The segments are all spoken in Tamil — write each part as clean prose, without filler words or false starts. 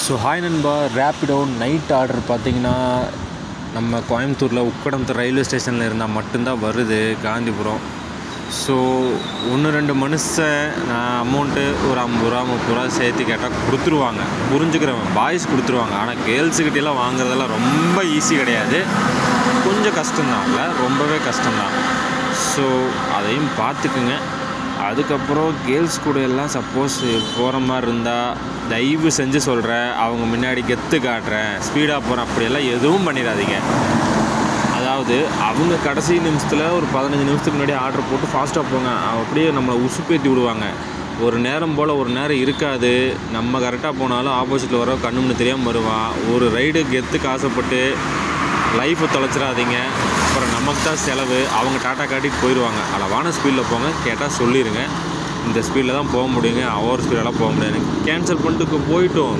ஸோ ஹாய் நண்பா, ரேப்பிடோ நைட் ஆர்டர் பார்த்தீங்கன்னா நம்ம கோயம்புத்தூரில் உக்கடம்புத்தூர் ரயில்வே ஸ்டேஷனில் இருந்தால் மட்டும்தான் வருது காந்திபுரம். ஸோ 1-2 மனுஷன் நான் அமௌண்ட்டு ஒரு 50 ரூபா 30 ரூபா சேர்த்து கேட்டால் கொடுத்துருவாங்க, புரிஞ்சுக்கிறவன் பாய்ஸ் கொடுத்துருவாங்க. ஆனால் கேர்ள்ஸுக்கிட்டெல்லாம் வாங்குறதெல்லாம் ரொம்ப ஈஸி கிடையாது, கொஞ்சம் கஷ்டம்தான், இல்லை ரொம்பவே கஷ்டம்தான். ஸோ அதையும் பார்த்துக்குங்க. அதுக்கப்புறம் கேர்ள்ஸ் கூட எல்லாம் சப்போஸ் போகிற மாதிரி இருந்தால் தயவு செஞ்சு சொல்கிறேன், அவங்க முன்னாடி கெத்து காட்டுறேன், ஸ்பீடாக போகிறேன் அப்படியெல்லாம் எதுவும் பண்ணிடாதீங்க. அதாவது அவங்க கடைசி நிமிஷத்தில் ஒரு 15 நிமிஷத்துக்கு முன்னாடி ஆர்டர் போட்டு ஃபாஸ்ட்டாக போங்க, அப்படியே நம்மளை உசுப்பேற்றி விடுவாங்க. ஒரு நேரம் போல் ஒரு நேரம் இருக்காது, நம்ம கரெக்டாக போனாலும் ஆப்போசிட்டில் வர கண்ணுன்னு தெரியாமல் வருவான். ஒரு ரைடு கெத்துக்கு ஆசைப்பட்டு லைஃப்பை தொலைச்சிடாதீங்க, அப்புறம் நமக்கு தான் செலவு. அவங்க டாட்டா காட்டிட்டு போயிடுவாங்க. அளவான ஸ்பீடில் போங்க, கேட்டால் சொல்லிடுங்க, இந்த ஸ்பீடில் தான் போக முடியுங்க, ஓவர் ஸ்பீடெல்லாம் போக முடியாது, கேன்சல் பண்ணிட்டு போயிட்டோம்.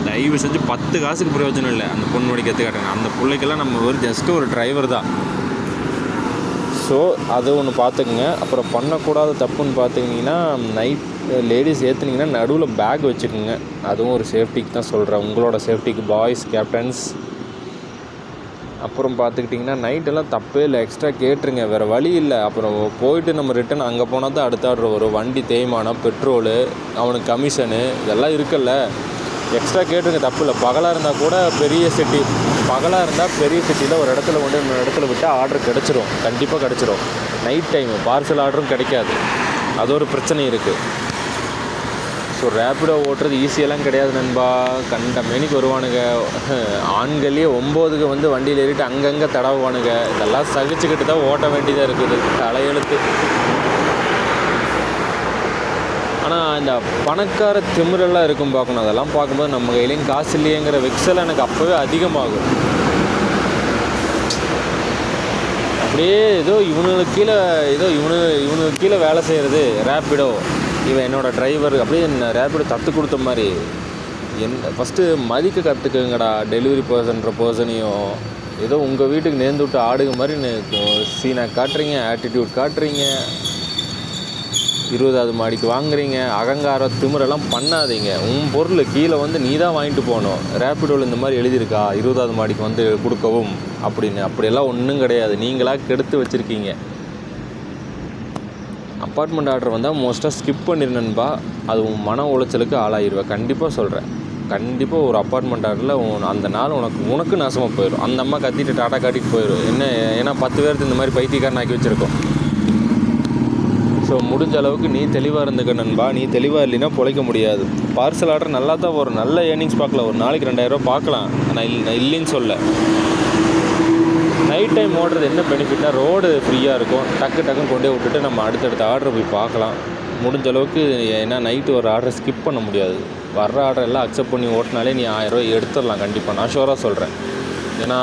தயவு செஞ்சு 10 காசுக்கு பிரயோஜனம் இல்லை. அந்த பொண்ணோட கற்று காட்டுங்க, அந்த பிள்ளைக்கெல்லாம் நம்ம ஒரு ஜஸ்ட்டு ஒரு டிரைவர் தான். ஸோ அது ஒன்று பார்த்துக்குங்க. அப்புறம் பண்ணக்கூடாத தப்புன்னு பார்த்துக்கிட்டிங்கன்னா, நைட் லேடிஸ் ஏற்றுனீங்கன்னா நடுவில் பேக் வச்சுக்கோங்க. அதுவும் ஒரு சேஃப்டிக்கு தான் சொல்கிறேன், உங்களோட சேஃப்டிக்கு பாய்ஸ் கேப்டன்ஸ். அப்புறம் பார்த்துக்கிட்டிங்கன்னா நைட்டெல்லாம் தப்பே இல்லை, எக்ஸ்ட்ரா கேட்டுருங்க, வேறு வழி இல்லை. அப்புறம் போயிட்டு நம்ம ரிட்டன் அங்கே போனால் தான் அடுத்த ஆர்டர் வரும். வண்டி தேய்மானம், பெட்ரோலு, அவனுக்கு கமிஷனு இதெல்லாம் இருக்குல்ல, எக்ஸ்ட்ரா கேட்டுருங்க, தப்பு இல்லை. பகலாக இருந்தால் கூட பெரிய சிட்டி, பகலாக இருந்தால் பெரிய சிட்டியில் ஒரு இடத்துல கொண்டு இன்னொரு இடத்துல விட்டால் ஆர்டர் கிடச்சிரும், கண்டிப்பாக கிடச்சிரும். நைட் டைமு பார்சல் ஆர்டரும் கிடைக்காது, அது ஒரு பிரச்சனை இருக்குது. ஸோ ரேப்பிடோ ஓட்டுறது ஈஸியெல்லாம் கிடையாது நண்பா, கண்ட மேனிக்கு வருவானுங்க. ஆண்களே 9க்கு வந்து வண்டியில் ஏறிட்டு அங்கங்கே தடவுவானுங்க. இதெல்லாம் சகிச்சுக்கிட்டு தான் ஓட்ட வேண்டியதாக இருக்குது, தலையெழுத்து. ஆனால் இந்த பணக்கார திமிரெல்லாம் இருக்கும் பார்க்கணும், அதெல்லாம் பார்க்கும்போது நம்ம கையிலையும் காசு இல்லையேங்கிற வெக்ஸெல்லாம் எனக்கு அப்போவே அதிகமாகும். அப்படியே ஏதோ இவனுக்கு கீழே வேலை செய்கிறது ரேப்பிடோ, இவன் என்னோடய டிரைவர், அப்படியே ரேப்பிடோ தத்து கொடுத்த மாதிரி. ஃபஸ்ட்டு மதிக்க கற்றுக்குங்கடா, டெலிவரி பர்சனையும். ஏதோ உங்கள் வீட்டுக்கு நேர்ந்து விட்டு ஆடுக மாதிரி சீனை காட்டுறீங்க, ஆட்டிடியூட் காட்டுறீங்க, 20வது மாடிக்கு வாங்குறீங்க, அகங்கார திமிரெல்லாம் பண்ணாதீங்க. உன் பொருள் கீழே வந்து நீ தான் வாங்கிட்டு போகணும். ரேப்பிடோவில் இந்த மாதிரி எழுதியிருக்கா 20வது மாடிக்கு வந்து கொடுக்கவும் அப்படின்னு, அப்படியெல்லாம் ஒன்றும் கிடையாது, நீங்களாக கெடுத்து வச்சுருக்கீங்க. அப்பார்ட்மெண்ட் ஆர்டர் வந்தால் மோஸ்ட்டாக ஸ்கிப் பண்ணிருந்தன்பா, அது உன் மன உளைச்சலுக்கு ஆளாயிருவேன், கண்டிப்பாக சொல்கிறேன். கண்டிப்பாக ஒரு அப்பார்ட்மெண்ட் ஆர்டரில் அந்த நாள் உனக்கு நாசமாக போயிடும். அந்த அம்மா கத்திட்டு டாட்டா காட்டிட்டு போயிடும். ஏன்னா 10 பேருக்கு இந்த மாதிரி பைத்தியக்காரன் ஆக்கி வச்சுருக்கோம். ஸோ முடிஞ்ச அளவுக்கு நீ தெளிவாக இருந்துக்க நண்பா, நீ தெளிவாக இல்லைன்னா பிழைக்க முடியாது. பார்சல் ஆர்டர் நல்லா தான் வரும், நல்ல ஏர்னிங்ஸ் பார்க்கலாம், ஒரு நாளைக்கு 2000 பார்க்கலாம், நான் இல்லைன்னு சொல்ல. நைட் டைம் ஓடுறது என்ன பெனிஃபிட்னா, ரோடு ஃப்ரீயாக இருக்கும், டக்குன்னு கொண்டே விட்டுட்டு நம்ம அடுத்தடுத்த ஆர்டர் போய் பார்க்கலாம். முடிஞ்ச அளவுக்கு. ஏன்னா நைட்டு ஒரு ஆர்டரை ஸ்கிப் பண்ண முடியாது, வர்ற ஆர்டர் எல்லாம் அக்செப்ட் பண்ணி ஓட்டினாலே நீ 1000 ரூபா எடுத்துடலாம் கண்டிப்பாக, நான் ஷோராக சொல்கிறேன். ஏன்னா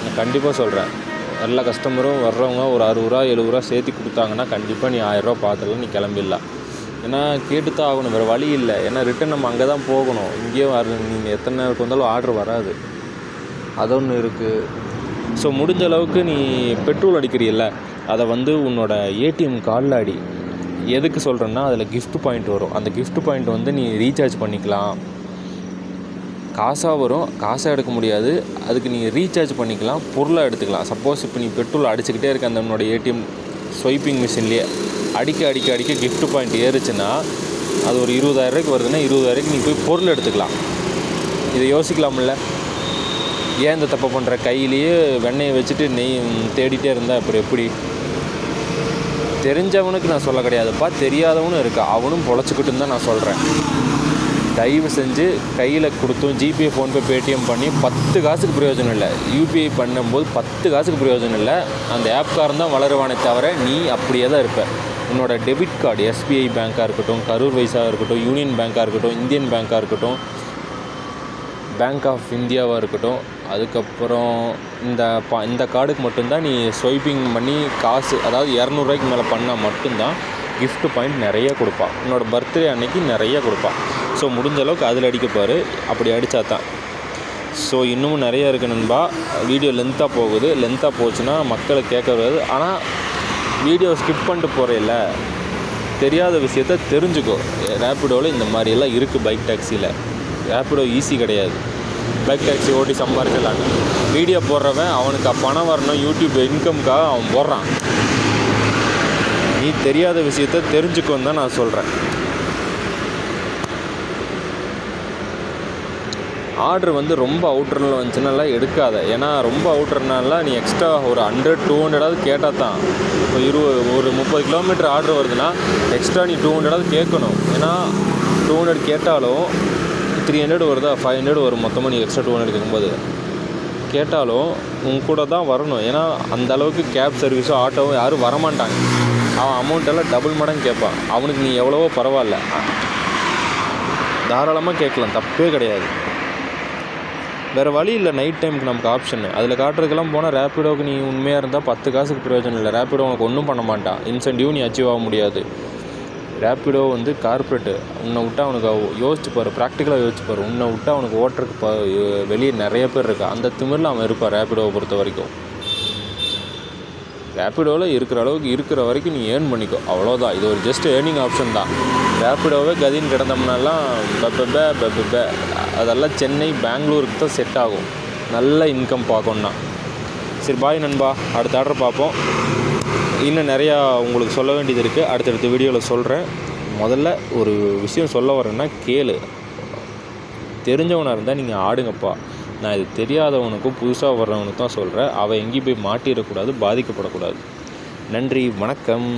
நான் கண்டிப்பாக சொல்கிறேன், எல்லா கஸ்டமரும் வர்றவங்க ஒரு 60 ரூபா 70 ரூபா சேர்த்து கொடுத்தாங்கன்னா கண்டிப்பாக நீ 1000 ரூபா பார்த்துலாம் நீ கிளம்பிடலாம். ஏன்னா கேட்டு தான் ஆகணும், வேறு வழி இல்லை. ஏன்னா ரிட்டன் நம்ம அங்கே தான் போகணும், இங்கேயும் நீங்கள் எத்தனை நேரத்துக்கு வந்தாலும் ஆர்டர் வராது, அது ஒன்று இருக்குது. ஸோ முடிஞ்ச அளவுக்கு நீ பெட்ரோல் அடிக்கிறீல்ல, அதை வந்து உன்னோட ஏடிஎம் கார்டில் அடி. எதுக்கு சொல்கிறேன்னா, அதில் கிஃப்ட் பாயிண்ட் வரும், அந்த கிஃப்ட் பாயிண்ட் வந்து நீ ரீசார்ஜ் பண்ணிக்கலாம். காசாக வரும், காசாக எடுக்க முடியாது, அதுக்கு நீ ரீசார்ஜ் பண்ணிக்கலாம், பொருளாக எடுத்துக்கலாம். சப்போஸ் இப்போ நீ பெட்ரோல் அடிச்சுக்கிட்டே இருக்க அந்த உன்னோட ஏடிஎம் ஸ்வைப்பிங் மிஷின்லேயே அடிக்க கிஃப்ட் பாயிண்ட் ஏறுச்சுன்னா, அது ஒரு 20,000 ரூபாய்க்கு வருதுன்னா 20,000 ரூபாய்க்கு நீ போய் பொருள் எடுத்துக்கலாம். இதை யோசிக்கலாம்ல, ஏன் இந்த தப்பை பண்ணுற? கையிலேயே வெண்ணெயை வச்சுட்டு நெய் தேடிட்டே இருந்தால் அப்புறம் எப்படி? தெரிஞ்சவனுக்கு நான் சொல்ல கிடையாதுப்பா, தெரியாதவனும் இருக்கா, அவனும் பொழைச்சிக்கிட்டுன்னு தான் நான் சொல்கிறேன். தயவு செஞ்சு கையில் கொடுத்தும் ஜிபே, ஃபோன்பே, பேடிஎம் பண்ணி 10 காசுக்கு பிரயோஜனம் இல்லை. யூபிஐ பண்ணும்போது 10 காசுக்கு பிரயோஜனம் இல்லை. அந்த ஆப்காரன் தான் வளருவானே தவிர நீ அப்படியே தான் இருப்ப. உன்னோட டெபிட் கார்டு, எஸ்பிஐ பேங்காக இருக்கட்டும், கரூர் வைஸாக இருக்கட்டும், யூனியன் பேங்காக இருக்கட்டும், இந்தியன் பேங்காக இருக்கட்டும், பேங்க் ஆஃப் இந்தியாவாக இருக்கட்டும், அதுக்கப்புறம் இந்த கார்டுக்கு மட்டும்தான் நீ ஸ்வைப்பிங் பண்ணி காசு, அதாவது 200 ரூபாய்க்கு மேலே பண்ணால் மட்டும்தான் கிஃப்ட் பாயிண்ட் நிறைய கொடுப்பான். உன்னோட பர்த்டே அன்னைக்கு நிறைய கொடுப்பான். ஸோ முடிஞ்ச அளவுக்கு அதில் அடிக்கப்பார், அப்படி அடித்தா தான். ஸோ இன்னமும் நிறையா இருக்குது நண்பா. வீடியோ லென்த்தாக போச்சுன்னா மக்களுக்கு கேட்க வருது. ஆனால் வீடியோ ஸ்கிப் பண்ணிட்டு போகிறேல்ல, தெரியாத விஷயத்த தெரிஞ்சுக்கோ. ரேப்பிடோவில் இந்த மாதிரியெல்லாம் இருக்குது, பைக் டாக்ஸியில். ரேப்பிடோ ஈஸி கிடையாது. பைக் டாக்ஸி ஓட்டி சம்பாரிக்கலான்னு வீடியோ போடுறவன் அவனுக்கு பணம் வரணும், யூடியூப் இன்கம்காக அவன் போடுறான். நீ தெரியாத விஷயத்த தெரிஞ்சுக்கோன்னு தான் நான் சொல்கிறேன். ஆர்டர் வந்து ரொம்ப அவுட்டரில் வந்துச்சுனால எடுக்காத. ஏன்னா ரொம்ப அவுட்டர்னால நீ எக்ஸ்ட்ரா ஒரு 100-200 கேட்டால் தான். இப்போ ஒரு 30 கிலோமீட்டர் ஆர்டர் வருதுன்னா எக்ஸ்ட்ரா நீ 200 கேட்கணும். ஏன்னா 200 கேட்டாலும் 300 வருதா, 500 வரும். மொத்தமாக நீ எக்ஸ்ட்ரா 200 கேட்கும்போது கேட்டாலும் உன் கூட தான் வரணும். ஏன்னா அந்த அளவுக்கு கேப் சர்வீஸோ ஆட்டோவோ யாரும் வரமாட்டாங்க. அவன் அமௌண்ட்டெல்லாம் டபுள் மடங்கு கேட்பான். அவனுக்கு நீ எவ்வளவோ பரவாயில்ல, தாராளமாக கேட்கலாம், தப்பே கிடையாது. வேறு வழி இல்லை. நைட் டைமுக்கு நமக்கு ஆப்ஷன் அதில் காட்டுறதுக்கெல்லாம் போனால் ரேப்பிடோவுக்கு நீ உண்மையாக இருந்தால் 10 காசுக்கு பிரயோஜனம் இல்லை. ரேப்பிடோ உனக்கு ஒன்றும் பண்ண மாட்டான். இன்சென்டிவ் நீ அச்சீவ் ஆக முடியாது. ரேப்பிடோ வந்து கார்ப்பரேட்டு. உன்னை விட்டால் அவனுக்கு யோசிச்சுப்பார், ப்ராக்டிக்கலாக யோசிச்சுப்பார். உன்னை விட்டால் அவனுக்கு ஓட்டுறதுக்கு வெளியே நிறைய பேர் இருக்கா. அந்த திமிரில் அவன் இருப்பான். ரேப்பிடோவை பொறுத்த வரைக்கும் ரேப்பிடோவில் இருக்கிற அளவுக்கு இருக்கிற வரைக்கும் நீ ஏர்ன் பண்ணிக்கோ, அவ்வளோதான். இது ஒரு ஜஸ்ட் ஏர்னிங் ஆப்ஷன் தான். ரேப்பிடோவே கதின்னு கிடந்தோம்னாலாம் பெப்ப அதெல்லாம் சென்னை, பெங்களூருக்கு தான் செட் ஆகும். நல்ல இன்கம் பார்க்கணுன்னா. சரி, பாய் நண்பா. அடுத்த ஆர்டர் பார்ப்போம். இன்னும் நிறையா உங்களுக்கு சொல்ல வேண்டியது இருக்குது. அடுத்தடுத்த வீடியோவில் சொல்கிறேன். முதல்ல ஒரு விஷயம் சொல்ல வரேன்னா கேளு. தெரிஞ்சவனாக இருந்தால் நீங்கள் ஆடுங்கப்பா. நான் இது தெரியாதவனுக்கும் புதுசாக வர்றவனுக்கு தான் சொல்கிறேன். அவன் எங்கேயும் போய் மாட்டிடக்கூடாது, பாதிக்கப்படக்கூடாது. நன்றி, வணக்கம்.